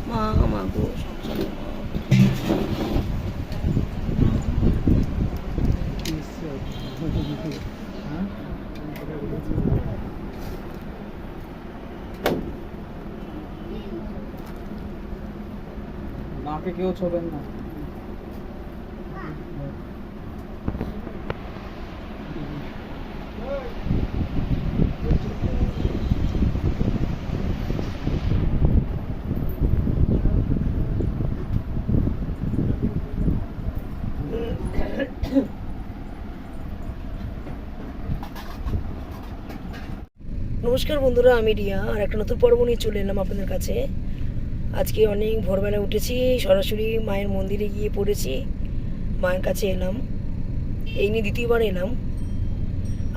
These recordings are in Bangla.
মা মা গো মাকে কেউ ছোবেন না। নমস্কার বন্ধুরা, আমি রিয়া আর একটা নতুন পর্ব নিয়ে চলে এলাম আপনাদের কাছে। আজকে অনেক ভোরবেলা উঠেছি, সরাসরি মায়ের মন্দিরে গিয়ে পড়েছি, মায়ের কাছে এলাম। এই নিয়ে দ্বিতীয়বার এলাম।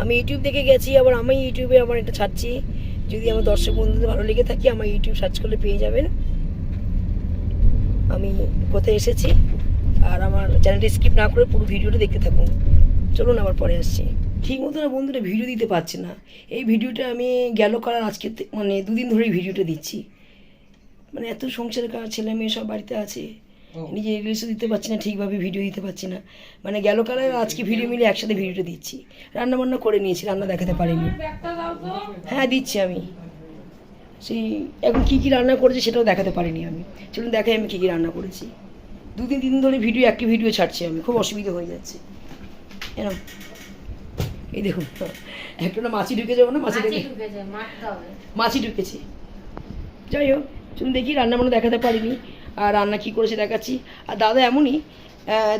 আমি ইউটিউব দেখে গেছি, আবার আমি ইউটিউবে আবার এটা ছাড়ছি। যদি আমার দর্শক বন্ধুদের ভালো লেগে থাকে আমার ইউটিউব সার্চ করলে পেয়ে যাবেন আমি কোথায় এসেছি। আর আমার চ্যানেলটি স্কিপ না করে পুরো ভিডিওটা দেখতে থাকুন। চলুন আবার পরে আসছি। ঠিক মতো না বন্ধুরা ভিডিও দিতে পারছি না। এই ভিডিওটা আমি গেল করার আজকে মানে দুদিন ধরেই ভিডিওটা দিচ্ছি। মানে এত সংসারের কাজ, ছেলে মেয়ে সব বাড়িতে আছে, নিজে রিলসও দিতে পারছি না, ঠিকভাবে ভিডিও দিতে পারছি না। মানে গেল কালার আজকে ভিডিও মিলে একসাথে ভিডিওটা দিচ্ছি। রান্না বান্না করে নিয়েছি, রান্না দেখাতে পারিনি। হ্যাঁ দিচ্ছি আমি। সেই এখন কী কী রান্না করেছি সেটাও দেখাতে পারিনি আমি। চলুন দেখাই আমি কী কী রান্না করেছি। দুদিন তিন দিন ধরে ভিডিও একটি ভিডিও ছাড়ছি আমি, খুব অসুবিধা হয়ে যাচ্ছে। এরকম এই দেখুন একটা না মাছি ঢুকে যাবো না, মাছি ঢুকেছে। যাই হোক চলুন দেখি, রান্না বান্না দেখাতে পারিনি। আর রান্না কী করেছে দেখাচ্ছি। আর দাদা এমনই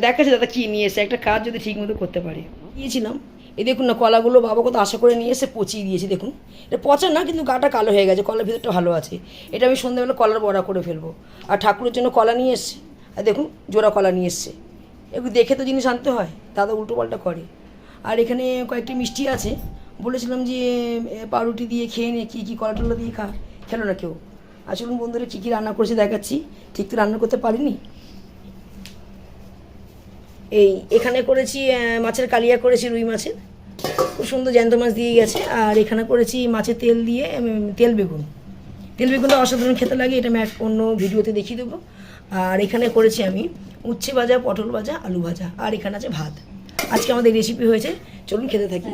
দেখাচ্ছে দাদা কী নিয়ে এসে, একটা কাজ যদি ঠিক মতো করতে পারে। দিয়েছিলাম এই দেখুন না, কলাগুলো বাবা কত আশা করে নিয়ে এসে পচিয়ে দিয়েছি। দেখুন এটা পচা না, কিন্তু গাটা কালো হয়ে গেছে, কলার ভিতরটা ভালো আছে। এটা আমি সন্ধ্যাবেলা কলার বড়া করে ফেলবো। আর ঠাকুরের জন্য কলা নিয়ে এসছে, আর দেখুন জোড়া কলা নিয়ে এসছে। একটু দেখে তো জিনিস আনতে হয়, দাদা উল্টো পাল্টা করে। আর এখানে কয়েকটি মিষ্টি আছে, বলেছিলাম যে পাউরুটি দিয়ে খেয়ে নে, কী কী কলা টলা দিয়ে খেলো না কেউ। আর চলুন বন্ধুরা কী কী রান্না করেছি দেখাচ্ছি। ঠিক তো রান্না করতে পারিনি। এই এখানে করেছি মাছের কালিয়া করেছি, রুই মাছের, খুব সুন্দর জ্যান্ত মাছ দিয়ে গেছে। আর এখানে করেছি মাছের তেল দিয়ে তেল বেগুনটা অসাধারণ খেতে লাগে, এটা আমি অন্য ভিডিওতে দেখিয়ে দেবো। আর এখানে করেছি আমি উচ্ছে ভাজা, পটল ভাজা, আলু ভাজা। আর এখানে আছে ভাত। আজকে আমাদের রেসিপি হয়েছে, চলুন খেতে থাকি।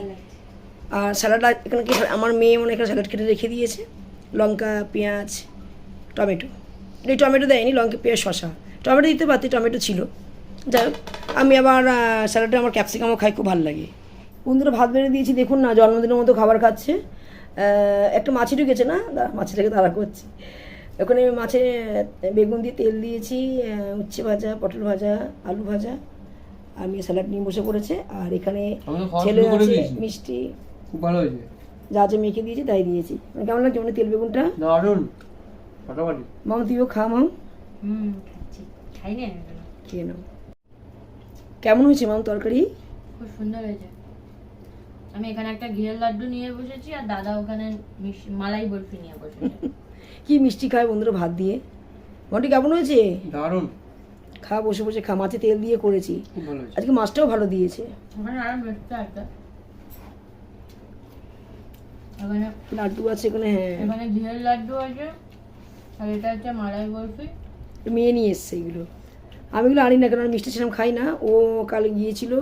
আর স্যালাড এখানে কি আমার মেয়ে মনে এখানে স্যালাড কেটে রেখে দিয়েছে, লঙ্কা, পেঁয়াজ, টমেটো। এই টমেটো দেয়নি, লঙ্কা, পেঁয়াজ, শসা। টমেটো দিতে পারতি, টমেটো ছিল। যাই হোক আমি আবার স্যালাডে আমার ক্যাপসিকামও খাই, খুব ভালো লাগে। বন্ধুরা ভাত বেড়ে দিয়েছি, দেখুন না জন্মদিনের মতো খাবার খাচ্ছে। একটা মাছি ঢুকেছে না, মাছিটাকে তাড়া করছি। ওখানে মাছে বেগুন দিয়ে তেল দিয়েছি, উচ্ছে ভাজা, পটল ভাজা, আলু ভাজা। আমি স্যালাড নিয়ে বসে পড়েছে। আর এখানে ছেলে আছে, মিষ্টি খুব ভালো হয়েছে, যা যা মেখে দিয়েছি তাই দিয়েছি। মানে কেমন লাগছে মানে তেল বেগুনটা? দারুণ ফাটাফাটি। মাম তুইও খা, মাম। খাই না, খেয়ে নাও। কেমন হয়েছে মাম তরকারি? খুব সুন্দর হয়েছে। আমি এখানে একটা ঘিয়ের লাড্ডু নিয়ে বসেছি, আর দাদা ওখানে মালাই বরফি নিয়ে বসেছে। কি মিষ্টি খায় বন্ধুরা ভাত দিয়ে। মনটি কেমন হয়েছে? দারুণ। খা, বসে বসে খা। মাছে তেল দিয়ে করেছি, খুব ভালো হয়েছে। আজকে মাছটাও ভালো দিয়েছে। ওখানে আরো মিষ্টি আছে, এখানে লাড্ডু আছে এখানে। হ্যাঁ এখানে ঘিয়ের লাড্ডু আছে, আর এটা হচ্ছে মালাই বরফি। মেয়ে নিয়ে এসছে এগুলো, আমি এগুলো আনি না, কেন আমি মিষ্টি সেরকম খাই না। ও কাল গিয়েছিল,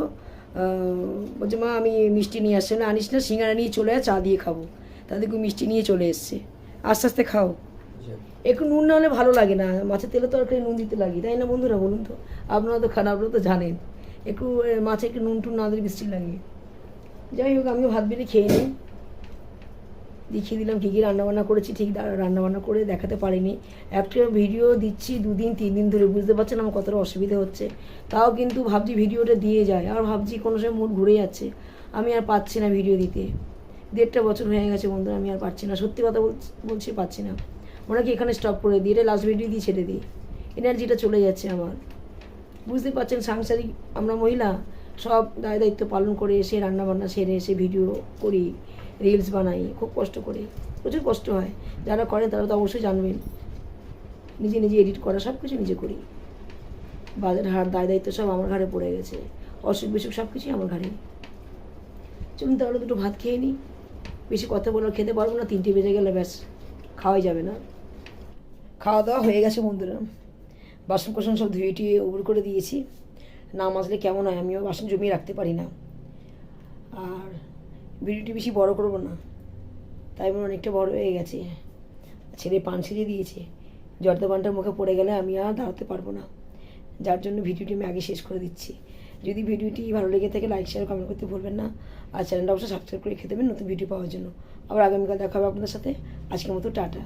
বলছে মা আমি মিষ্টি নিয়ে আসছি না, আনিস না, সিঙ্গারা নিয়ে চলে আয়, চা দিয়ে খাবো। তাদেরকে মিষ্টি নিয়ে চলে এসছে। আস্তে আস্তে খাও, একটু নুন না হলে ভালো লাগে না। মাছের তেলে তো আর নুন দিতে লাগে, তাই না বন্ধুরা বলুন তো? আপনারা তো খান, আপনারা তো জানেন একটু মাছে একটু নুন টুন না দিলে মিষ্টি লাগে। যাই হোক আমিও ভাত বেড়ে খেয়ে নিই। দেখিয়ে দিলাম কী কী রান্নাবান্না করেছি। ঠিক রান্নাবান্না করে দেখাতে পারিনি। একটা ভিডিও দিচ্ছি দুদিন তিন দিন ধরে, বুঝতে পারছেন আমার কতটা অসুবিধা হচ্ছে। তাও কিন্তু ভাবছি ভিডিওটা দিয়ে যায়, আর ভাবছি কোনো সময় মুড ঘুরে যাচ্ছে, আমি আর পাচ্ছি না ভিডিও দিতে। 1.5 বছর হয়ে গেছে বন্ধুরা, আমি আর পাচ্ছি না, সত্যি কথা বলছি পাচ্ছি না। মনে কি এখানে স্টপ করে দিই, এটা লাস্ট ভিডিও দিয়ে ছেড়ে দিই, এনার্জিটা চলে যাচ্ছে আমার। বুঝতে পারছেন সাংসারিক আমরা মহিলা সব দায়িত্ব পালন করে এসে রান্নাবান্না সেরে এসে ভিডিও করি, রিলস বানাই, খুব কষ্ট করে, প্রচুর কষ্ট হয়। যারা করেন তারা তো অবশ্যই জানবেন। নিজে নিজে এডিট করা, সব কিছু নিজে করি। বাজার হাট দায়িত্ব সব আমার ঘাড়ে পড়ে গেছে, অসুখ বিসুখ সব কিছুই আমার ঘাড়ে। চলুন তাহলে দুটো ভাত খেয়ে নিই, বেশি কথা বলে খেতে পারবো না, 3টে বেজে গেলে ব্যাস খাওয়াই যাবে না। খাওয়া দাওয়া হয়ে গেছে বন্ধুরা, বাসন কোসন সব ধুয়ে টুয়ে উবুর করে দিয়েছি। না মাজলে কেমন হয়, আমিও বাসন জমিয়ে রাখতে পারি না। আর ভিডিওটি বেশি বড় করবো না, তাই মনে অনেকটা বড় হয়ে গেছে। ছেলে পান ছিঁড়ে দিয়েছে, জর্দা পানটার মুখে পড়ে গেলে আমি আর দাঁড়াতে পারবো না, যার জন্য ভিডিওটি আমি আগে শেষ করে দিচ্ছি। যদি ভিডিওটি ভালো লেগে থাকে লাইক শেয়ার কমেন্ট করতে ভুলবেন না, আর চ্যানেলটা অবশ্যই সাবস্ক্রাইব করে রেখে দেবেন নতুন ভিডিও পাওয়ার জন্য। আবার আগামীকাল দেখা হবে আপনাদের সাথে। আজকের মতো টাটা।